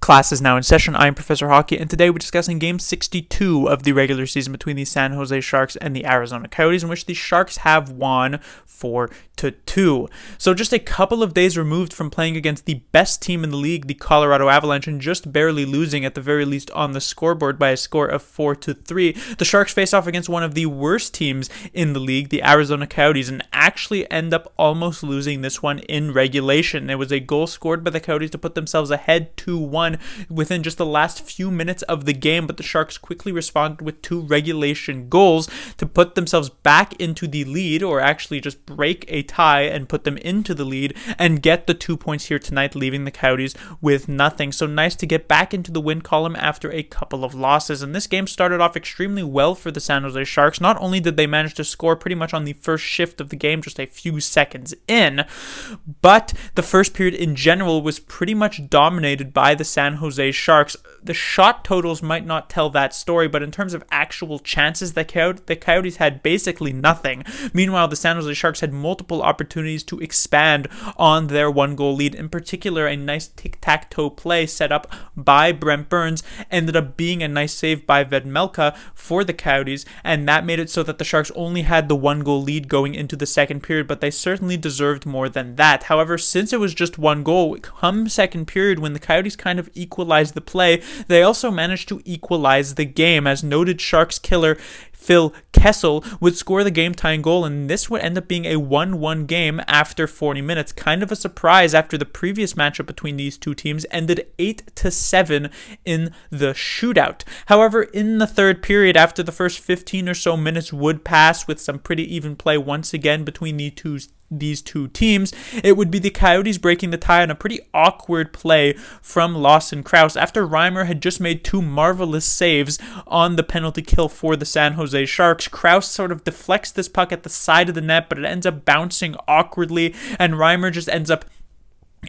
Class is now in session. I am Professor Hockey, and today we're discussing Game 62 of the regular season between the San Jose Sharks and the Arizona Coyotes, in which the Sharks have won 4-2. So just a couple of days removed from playing against the best team in the league, the Colorado Avalanche, and just barely losing at the very least on the scoreboard by a score of 4-3, the Sharks face off against one of the worst teams in the league, the Arizona Coyotes, and actually end up almost losing this one in regulation. There was a goal scored by the Coyotes to put themselves ahead 2-1 within just the last few minutes of the game, but the Sharks quickly responded with two regulation goals to put themselves back into the lead, or actually just break a tie and put them into the lead and get the 2 points here tonight, leaving the Coyotes with nothing. So nice to get back into the win column after a couple of losses. And this game started off extremely well for the San Jose Sharks. Not only did they manage to score pretty much on the first shift of the game, just a few seconds in, but the first period in general was pretty much dominated by the San Jose Sharks. The shot totals might not tell that story, but in terms of actual chances, the Coyotes had basically nothing. Meanwhile, the San Jose Sharks had multiple opportunities to expand on their one-goal lead. In particular, a nice tic-tac-toe play set up by Brent Burns ended up being a nice save by Vedmelka for the Coyotes, and that made it so that the Sharks only had the one-goal lead going into the second period, but they certainly deserved more than that. However, since it was just one goal, come second period, when the Coyotes kind of equalized the play, they also managed to equalize the game, as noted Sharks killer Phil Kessel would score the game-tying goal, and this would end up being a 1-1 game after 40 minutes. Kind of a surprise after the previous matchup between these two teams ended 8-7 in the shootout. However, in the third period, after the first 15 or so minutes would pass with some pretty even play once again between these two teams, it would be the Coyotes breaking the tie on a pretty awkward play from Lawson Crouse after Reimer had just made two marvelous saves on the penalty kill for the San Jose Sharks. Crouse sort of deflects this puck at the side of the net, but it ends up bouncing awkwardly, and Reimer just ends up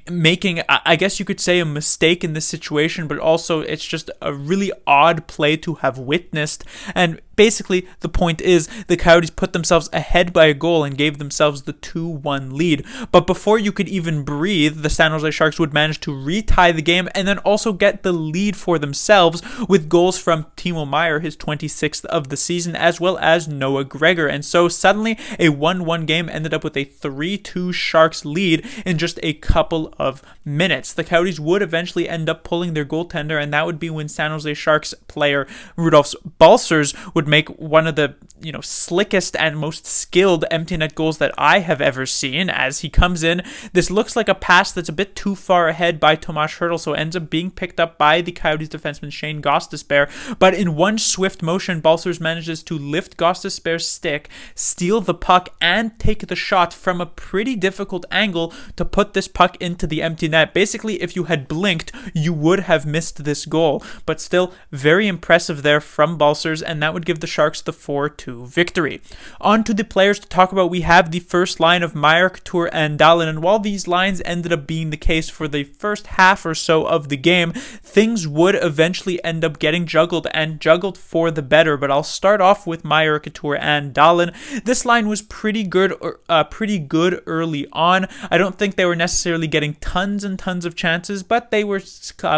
making, I guess you could say, a mistake in this situation, but also it's just a really odd play to have witnessed. And basically, the point is the Coyotes put themselves ahead by a goal and gave themselves the 2-1 lead. But before you could even breathe, the San Jose Sharks would manage to retie the game and then also get the lead for themselves with goals from Timo Meier, his 26th of the season, as well as Noah Gregor. And so suddenly a 1-1 game ended up with a 3-2 Sharks lead in just a couple of minutes. The Coyotes would eventually end up pulling their goaltender, and that would be when San Jose Sharks player Rudolf Balcers would make one of the slickest and most skilled empty net goals that I have ever seen. As he comes in, this looks like a pass that's a bit too far ahead by Tomas Hertl, so ends up being picked up by the Coyotes defenseman Shane Gostisbehere. But in one swift motion, Balcers manages to lift Gostisbehere's stick, steal the puck, and take the shot from a pretty difficult angle to put this puck into the empty net. Basically, if you had blinked, you would have missed this goal. But still, very impressive there from Balcers, and that would give the Sharks the 4-2 victory. On to the players to talk about. We have the first line of Meier, Couture, and Dahlin, and while these lines ended up being the case for the first half or so of the game, things would eventually end up getting juggled, and juggled for the better. But I'll start off with Meier, Couture, and Dahlin. This line was pretty good early on. I don't think they were necessarily getting tons and tons of chances, but they were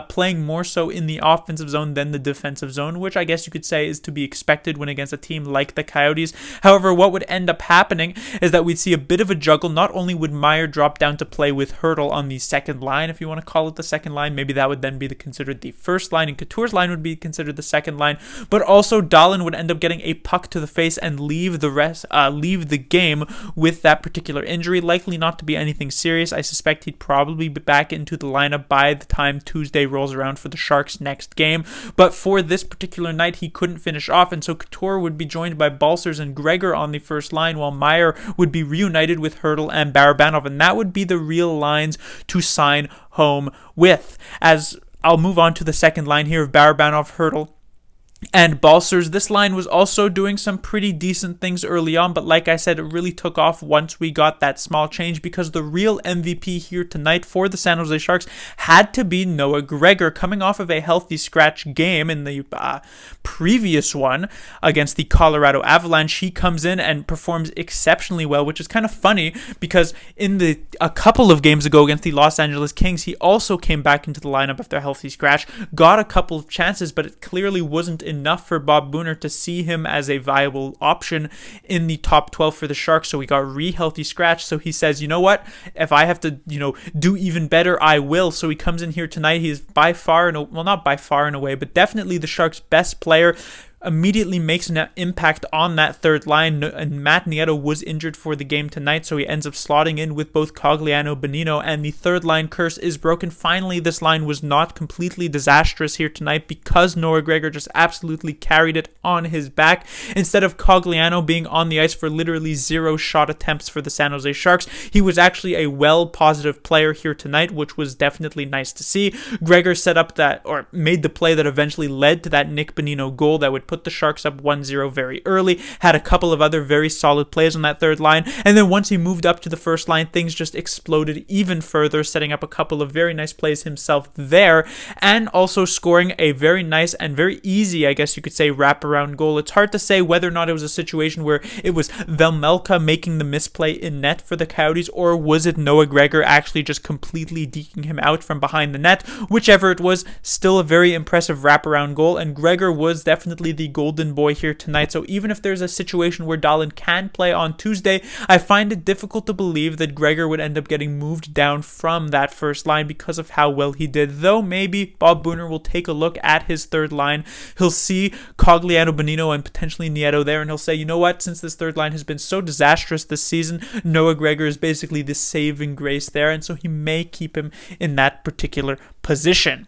playing more so in the offensive zone than the defensive zone, which I guess you could say is to be expected when against a team like the Coyotes. However, what would end up happening is that we'd see a bit of a juggle. Not only would Meier drop down to play with Hertl on the second line, if you want to call it the second line, maybe that would then be considered the first line, and Couture's line would be considered the second line, but also Dahlin would end up getting a puck to the face and leave the game with that particular injury. Likely not to be anything serious. I suspect he'd probably be back into the lineup by the time Tuesday rolls around for the Sharks' next game, but for this particular night he couldn't finish off, and so Couture would be joined by Balcers and Gregor on the first line, while Meier would be reunited with Hertl and Barabanov, and that would be the real lines to sign home with. As I'll move on to the second line here of Barabanov, Hertl, and Balsers. This line was also doing some pretty decent things early on, but like I said, it really took off once we got that small change, because the real MVP here tonight for the San Jose Sharks had to be Noah Gregor, coming off of a healthy scratch game in the previous one against the Colorado Avalanche. He comes in and performs exceptionally well, which is kind of funny because a couple of games ago against the Los Angeles Kings, he also came back into the lineup after a healthy scratch, got a couple of chances, but it clearly wasn't enough for Bob Booner to see him as a viable option in the top 12 for the Sharks. So he got healthy scratch. So he says, you know what? If I have to, do even better, I will. So he comes in here tonight. He is by far, not by far in a way, but definitely the Sharks' best player. Immediately makes an impact on that third line, and Matt Nieto was injured for the game tonight, so he ends up slotting in with both Cogliano, Bonino, and the third line curse is broken. Finally, this line was not completely disastrous here tonight because Noah Gregor just absolutely carried it on his back. Instead of Cogliano being on the ice for literally 0 shot attempts for the San Jose Sharks, he was actually a positive player here tonight, which was definitely nice to see. Gregor made the play that eventually led to that Nick Bonino goal that would put the Sharks up 1-0 very early, had a couple of other very solid plays on that third line, and then once he moved up to the first line, things just exploded even further, setting up a couple of very nice plays himself there, and also scoring a very nice and very easy, I guess you could say, wraparound goal. It's hard to say whether or not it was a situation where it was Velmelka making the misplay in net for the Coyotes, or was it Noah Gregor actually just completely deking him out from behind the net. Whichever it was, still a very impressive wraparound goal, and Gregor was definitely the golden boy here tonight. So even if there's a situation where Dahlin can play on Tuesday, I find it difficult to believe that Gregor would end up getting moved down from that first line because of how well he did. Though maybe Bob Booner will take a look at his third line. He'll see Cogliano, Bonino, and potentially Nieto there, and he'll say, you know what, since this third line has been so disastrous this season, Noah Gregor is basically the saving grace there, and so he may keep him in that particular position.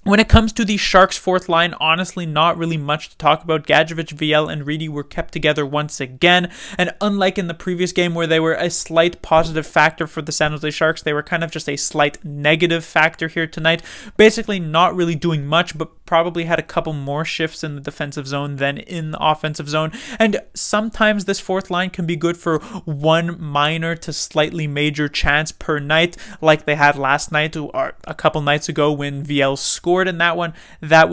When it comes to the Sharks' fourth line, honestly, not really much to talk about. Gadjevich, VL, and Reedy were kept together once again, and unlike in the previous game where they were a slight positive factor for the San Jose Sharks, they were kind of just a slight negative factor here tonight. Basically not really doing much, but probably had a couple more shifts in the defensive zone than in the offensive zone, and sometimes this fourth line can be good for one minor to slightly major chance per night, like they had last night or a couple nights ago when VL scored in that one. That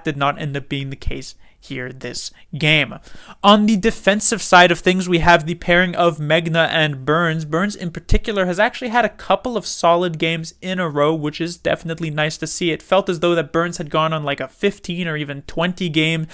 did not end up being the case here this game. On the defensive side of things, we have the pairing of Megana and Burns. Burns in particular has actually had a couple of solid games in a row, which is definitely nice to see. It felt as though that Burns had gone on like a 15 or even 20 game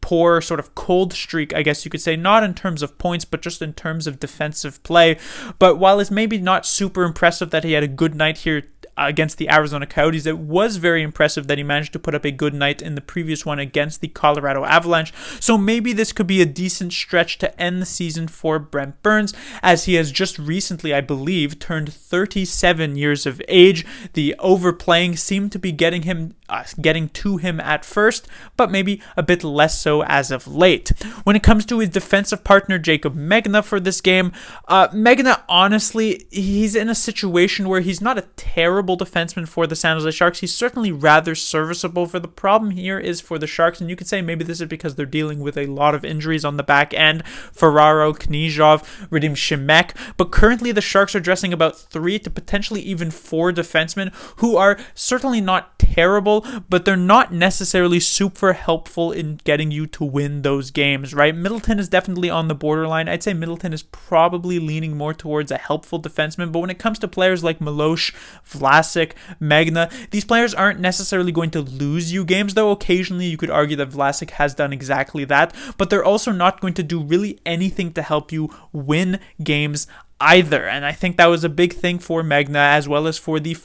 poor sort of cold streak, I guess you could say, not in terms of points, but just in terms of defensive play. But while it's maybe not super impressive that he had a good night here against the Arizona Coyotes, it was very impressive that he managed to put up a good night in the previous one against the Colorado Avalanche. So maybe this could be a decent stretch to end the season for Brent Burns, as he has just recently, I believe, turned 37 years of age. The overplaying seemed to be getting to him at first, but maybe a bit less so as of late. When it comes to his defensive partner, Jacob Megana, for this game, Megana, honestly, he's in a situation where he's not a terrible defenseman for the San Jose Sharks. He's certainly rather serviceable. For the problem here is for the Sharks, and you could say maybe this is because they're dealing with a lot of injuries on the back end. Ferraro, Knyzhov, Radim Shemek, but currently the Sharks are dressing about 3 to potentially even 4 defensemen who are certainly not terrible, but they're not necessarily super helpful in getting you to win those games, right? Middleton is definitely on the borderline. I'd say Middleton is probably leaning more towards a helpful defenseman, but when it comes to players like Milosh, Vlasic, Megana, these players aren't necessarily going to lose you games, though occasionally you could argue that Vlasic has done exactly that, but they're also not going to do really anything to help you win games either. And I think that was a big thing for Megana, as well as for the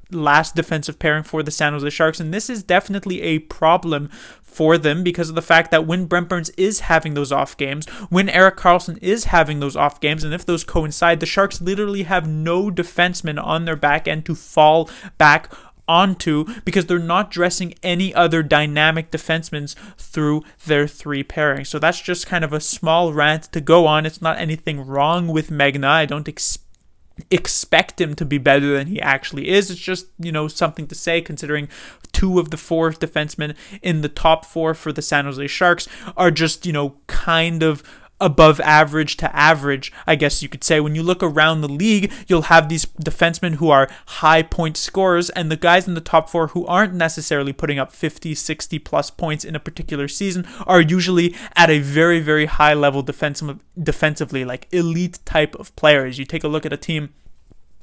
last defensive pairing for the San Jose Sharks. And this is definitely a problem for them because of the fact that when Brent Burns is having those off games, when Erik Carlson is having those off games, and if those coincide, the Sharks literally have no defensemen on their back end to fall back onto because they're not dressing any other dynamic defensemen through their 3 pairings. So that's just kind of a small rant to go on. It's not anything wrong with Megana. I don't expect him to be better than he actually is. It's just, something to say, considering 2 of the 4 defensemen in the top 4 for the San Jose Sharks are just, kind of above average to average, I guess you could say. When you look around the league, you'll have these defensemen who are high point scorers, and the guys in the top 4 who aren't necessarily putting up 50, 60 plus points in a particular season are usually at a very, very high level defensively, like elite type of players. You take a look at a team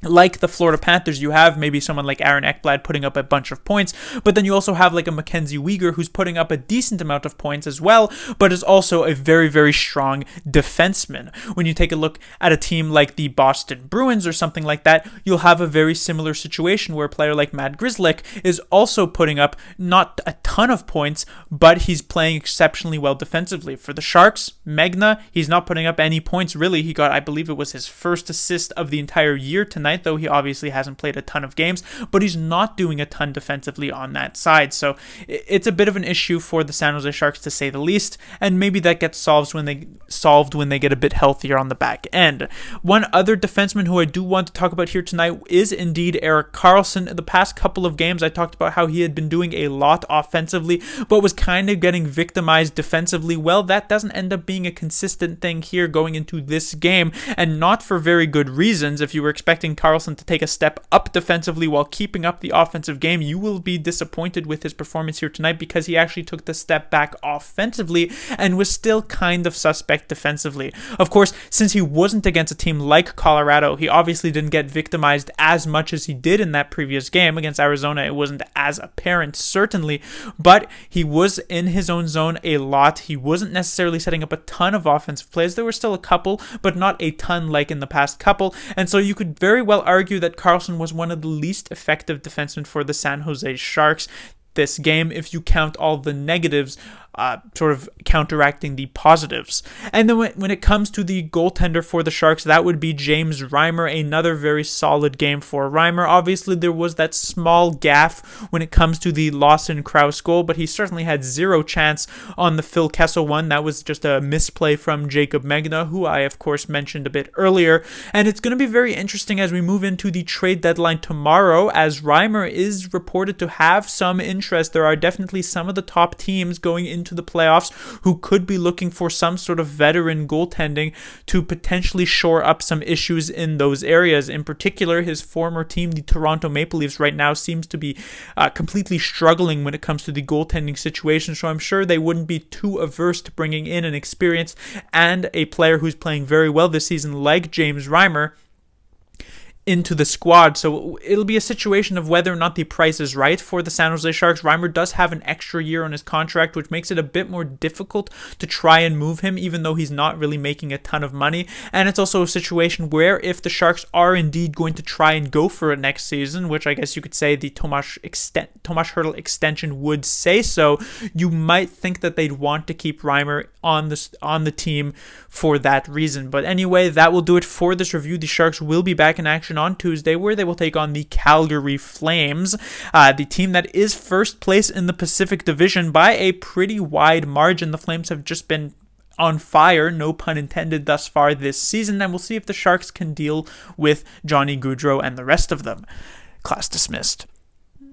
like the Florida Panthers, you have maybe someone like Aaron Ekblad putting up a bunch of points, but then you also have like a Mackenzie Weegar who's putting up a decent amount of points as well, but is also a very, very strong defenseman. When you take a look at a team like the Boston Bruins or something like that, you'll have a very similar situation where a player like Matt Grzelcyk is also putting up not a ton of points, but he's playing exceptionally well defensively. For the Sharks, Megana, he's not putting up any points really. He got, I believe it was his first assist of the entire year tonight, though he obviously hasn't played a ton of games, but he's not doing a ton defensively on that side. So it's a bit of an issue for the San Jose Sharks, to say the least, and maybe that gets solved when they get a bit healthier on the back end. One other defenseman who I do want to talk about here tonight is indeed Erik Carlson. In the past couple of games, I talked about how he had been doing a lot offensively, but was kind of getting victimized defensively. Well, that doesn't end up being a consistent thing here going into this game, and not for very good reasons. If you were expecting Carlson to take a step up defensively while keeping up the offensive game, you will be disappointed with his performance here tonight, because he actually took the step back offensively and was still kind of suspect defensively. Of course, since he wasn't against a team like Colorado, he obviously didn't get victimized as much as he did in that previous game. Against Arizona, it wasn't as apparent, certainly, but he was in his own zone a lot. He wasn't necessarily setting up a ton of offensive plays. There were still a couple, but not a ton like in the past couple, and so you could very well argue that Carlson was one of the least effective defensemen for the San Jose Sharks this game, if you count all the negatives sort of counteracting the positives. And then when it comes to the goaltender for the Sharks, that would be James Reimer. Another very solid game for Reimer. Obviously, there was that small gaffe when it comes to the Lawson Krause goal, but he certainly had zero chance on the Phil Kessel one. That was just a misplay from Jacob Megana, who I, of course, mentioned a bit earlier. And it's going to be very interesting as we move into the trade deadline tomorrow, as Reimer is reported to have some interest. There are definitely some of the top teams going into the playoffs who could be looking for some sort of veteran goaltending to potentially shore up some issues in those areas. In particular, his former team, the Toronto Maple Leafs, right now seems to be completely struggling when it comes to the goaltending situation, so I'm sure they wouldn't be too averse to bringing in an experienced and a player who's playing very well this season like James Reimer into the squad. So it'll be a situation of whether or not the price is right for the San Jose Sharks. Reimer does have an extra year on his contract, which makes it a bit more difficult to try and move him, even though he's not really making a ton of money. And it's also a situation where if the Sharks are indeed going to try and go for it next season, which I guess you could say the Tomas Hertl extension would say so, you might think that they'd want to keep Reimer on the team for that reason. But anyway, that will do it for this review. The Sharks will be back in action on Tuesday, where they will take on the Calgary Flames, the team that is first place in the Pacific Division by a pretty wide margin. The Flames have just been on fire, no pun intended, thus far this season, and we'll see if the Sharks can deal with Johnny Gaudreau and the rest of them. Class dismissed.